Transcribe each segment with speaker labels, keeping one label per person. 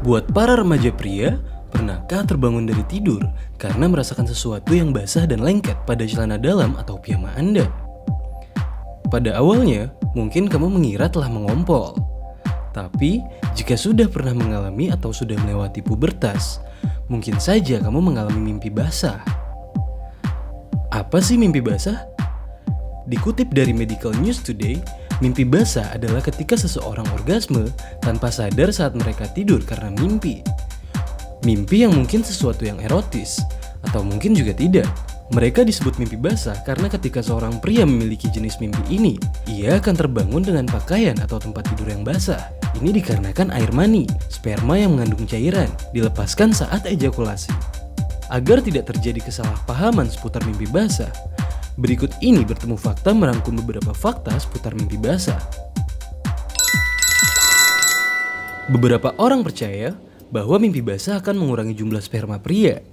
Speaker 1: Buat para remaja pria, pernahkah terbangun dari tidur karena merasakan sesuatu yang basah dan lengket pada celana dalam atau piyama Anda? Pada awalnya, mungkin kamu mengira telah mengompol. Tapi, jika sudah pernah mengalami atau sudah melewati pubertas, mungkin saja kamu mengalami mimpi basah. Apa sih mimpi basah? Dikutip dari Medical News Today, mimpi basah adalah ketika seseorang orgasme tanpa sadar saat mereka tidur karena mimpi. Mimpi yang mungkin sesuatu yang erotis, atau mungkin juga tidak. Mereka disebut mimpi basah karena ketika seorang pria memiliki jenis mimpi ini, ia akan terbangun dengan pakaian atau tempat tidur yang basah. Ini dikarenakan air mani, sperma yang mengandung cairan, dilepaskan saat ejakulasi. Agar tidak terjadi kesalahpahaman seputar mimpi basah, berikut ini bertemu fakta merangkum beberapa fakta seputar mimpi basah. Beberapa orang percaya bahwa mimpi basah akan mengurangi jumlah sperma pria.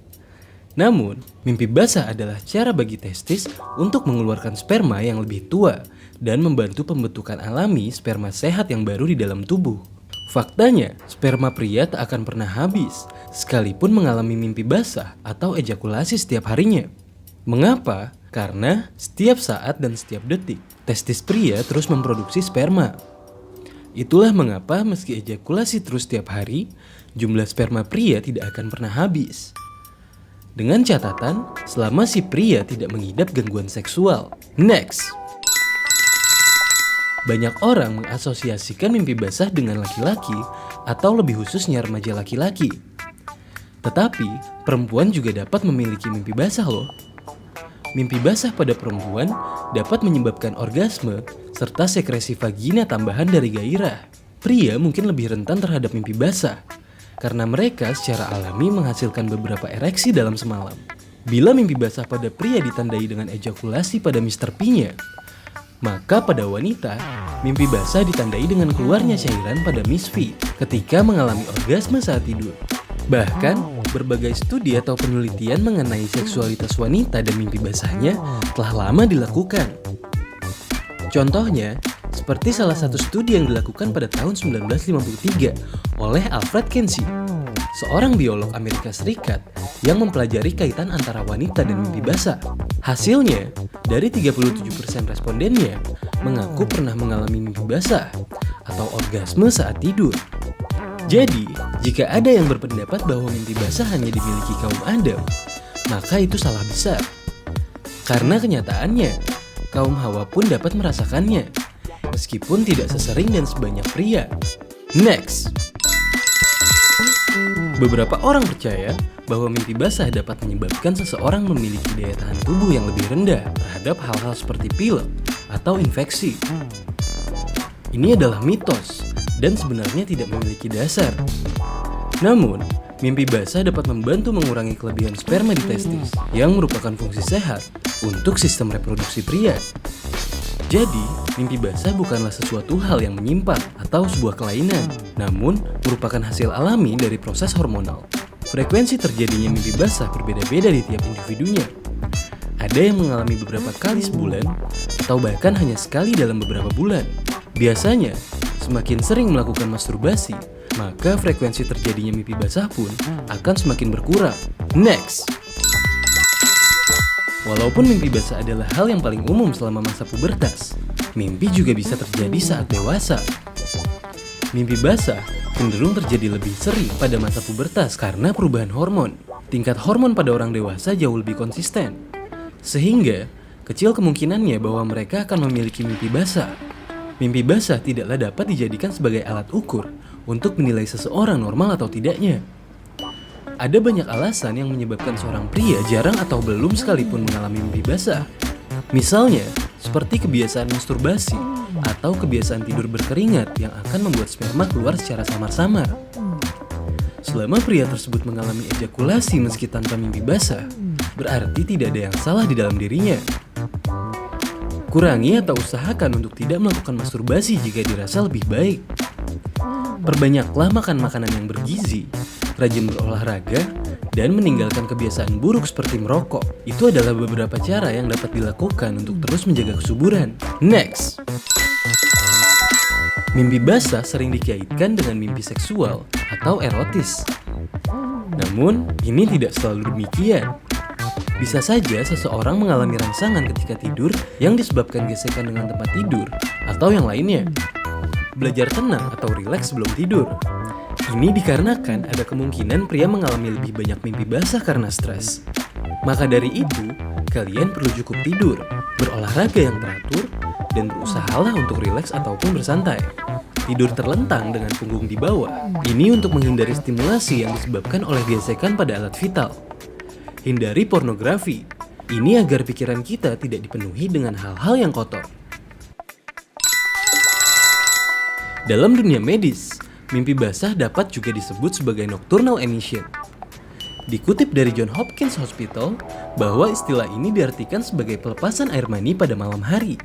Speaker 1: Namun, mimpi basah adalah cara bagi testis untuk mengeluarkan sperma yang lebih tua dan membantu pembentukan alami sperma sehat yang baru di dalam tubuh. Faktanya, sperma pria tak akan pernah habis, sekalipun mengalami mimpi basah atau ejakulasi setiap harinya. Mengapa? Karena setiap saat dan setiap detik, testis pria terus memproduksi sperma. Itulah mengapa meski ejakulasi terus setiap hari, jumlah sperma pria tidak akan pernah habis. Dengan catatan, selama si pria tidak mengidap gangguan seksual. Next. Banyak orang mengasosiasikan mimpi basah dengan laki-laki atau lebih khususnya remaja laki-laki. Tetapi, perempuan juga dapat memiliki mimpi basah loh. Mimpi basah pada perempuan dapat menyebabkan orgasme serta sekresi vagina tambahan dari gairah. Pria mungkin lebih rentan terhadap mimpi basah karena mereka secara alami menghasilkan beberapa ereksi dalam semalam. Bila mimpi basah pada pria ditandai dengan ejakulasi pada Mr. P-nya, maka pada wanita, mimpi basah ditandai dengan keluarnya cairan pada Miss V ketika mengalami orgasme saat tidur. Bahkan, berbagai studi atau penelitian mengenai seksualitas wanita dan mimpi basahnya telah lama dilakukan. Contohnya, seperti salah satu studi yang dilakukan pada tahun 1953 oleh Alfred Kinsey, seorang biolog Amerika Serikat yang mempelajari kaitan antara wanita dan mimpi basah. Hasilnya, dari 37% respondennya mengaku pernah mengalami mimpi basah atau orgasme saat tidur. Jadi, jika ada yang berpendapat bahwa mimpi basah hanya dimiliki kaum Adam, maka itu salah besar. Karena kenyataannya, kaum Hawa pun dapat merasakannya, meskipun tidak sesering dan sebanyak pria. Next. Beberapa orang percaya bahwa mimpi basah dapat menyebabkan seseorang memiliki daya tahan tubuh yang lebih rendah terhadap hal-hal seperti pilek atau infeksi. Ini adalah mitos dan sebenarnya tidak memiliki dasar. Namun, mimpi basah dapat membantu mengurangi kelebihan sperma di testis yang merupakan fungsi sehat untuk sistem reproduksi pria. Jadi, mimpi basah bukanlah sesuatu hal yang menyimpang atau sebuah kelainan, namun merupakan hasil alami dari proses hormonal. Frekuensi terjadinya mimpi basah berbeda-beda di tiap individunya. Ada yang mengalami beberapa kali sebulan, atau bahkan hanya sekali dalam beberapa bulan. Biasanya, semakin sering melakukan masturbasi, maka frekuensi terjadinya mimpi basah pun akan semakin berkurang. Next. Walaupun mimpi basah adalah hal yang paling umum selama masa pubertas, mimpi juga bisa terjadi saat dewasa. Mimpi basah cenderung terjadi lebih sering pada masa pubertas karena perubahan hormon. Tingkat hormon pada orang dewasa jauh lebih konsisten, sehingga kecil kemungkinannya bahwa mereka akan memiliki mimpi basah. Mimpi basah tidaklah dapat dijadikan sebagai alat ukur untuk menilai seseorang normal atau tidaknya. Ada banyak alasan yang menyebabkan seorang pria jarang atau belum sekalipun mengalami mimpi basah. Misalnya, seperti kebiasaan masturbasi atau kebiasaan tidur berkeringat yang akan membuat sperma keluar secara samar-samar. Selama pria tersebut mengalami ejakulasi meski tanpa mimpi basah, berarti tidak ada yang salah di dalam dirinya. Kurangi atau usahakan untuk tidak melakukan masturbasi jika dirasa lebih baik. Perbanyaklah makan makanan yang bergizi, rajin berolahraga, dan meninggalkan kebiasaan buruk seperti merokok. Itu adalah beberapa cara yang dapat dilakukan untuk terus menjaga kesuburan. Next. Mimpi basah sering dikaitkan dengan mimpi seksual atau erotis. Namun, ini tidak selalu demikian. Bisa saja seseorang mengalami rangsangan ketika tidur yang disebabkan gesekan dengan tempat tidur atau yang lainnya. Belajar tenang atau rileks sebelum tidur. Ini dikarenakan ada kemungkinan pria mengalami lebih banyak mimpi basah karena stres. Maka dari itu, kalian perlu cukup tidur, berolahraga yang teratur, dan berusahalah untuk rileks ataupun bersantai. Tidur terlentang dengan punggung di bawah. Ini untuk menghindari stimulasi yang disebabkan oleh gesekan pada alat vital. Hindari pornografi. Ini agar pikiran kita tidak dipenuhi dengan hal-hal yang kotor. Dalam dunia medis, mimpi basah dapat juga disebut sebagai nocturnal emission. Dikutip dari Johns Hopkins Hospital, bahwa istilah ini diartikan sebagai pelepasan air mani pada malam hari.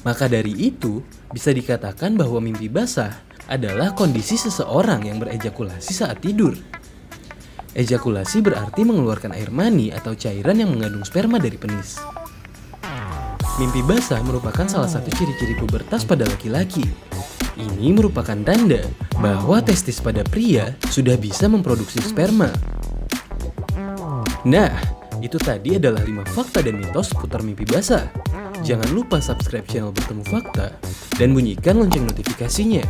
Speaker 1: Maka dari itu, bisa dikatakan bahwa mimpi basah adalah kondisi seseorang yang berejakulasi saat tidur. Ejakulasi berarti mengeluarkan air mani atau cairan yang mengandung sperma dari penis. Mimpi basah merupakan salah satu ciri-ciri pubertas pada laki-laki. Ini merupakan tanda bahwa testis pada pria sudah bisa memproduksi sperma. Nah, itu tadi adalah 5 fakta dan mitos seputar mimpi basah. Jangan lupa subscribe channel Bertemu Fakta dan bunyikan lonceng notifikasinya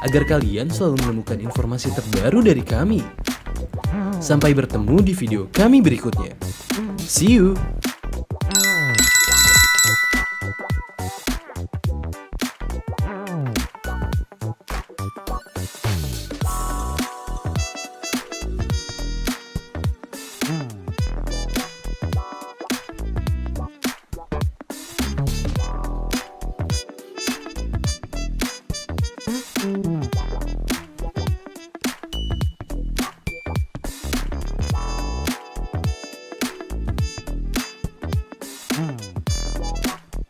Speaker 1: agar kalian selalu menemukan informasi terbaru dari kami. Sampai bertemu di video kami berikutnya. See you!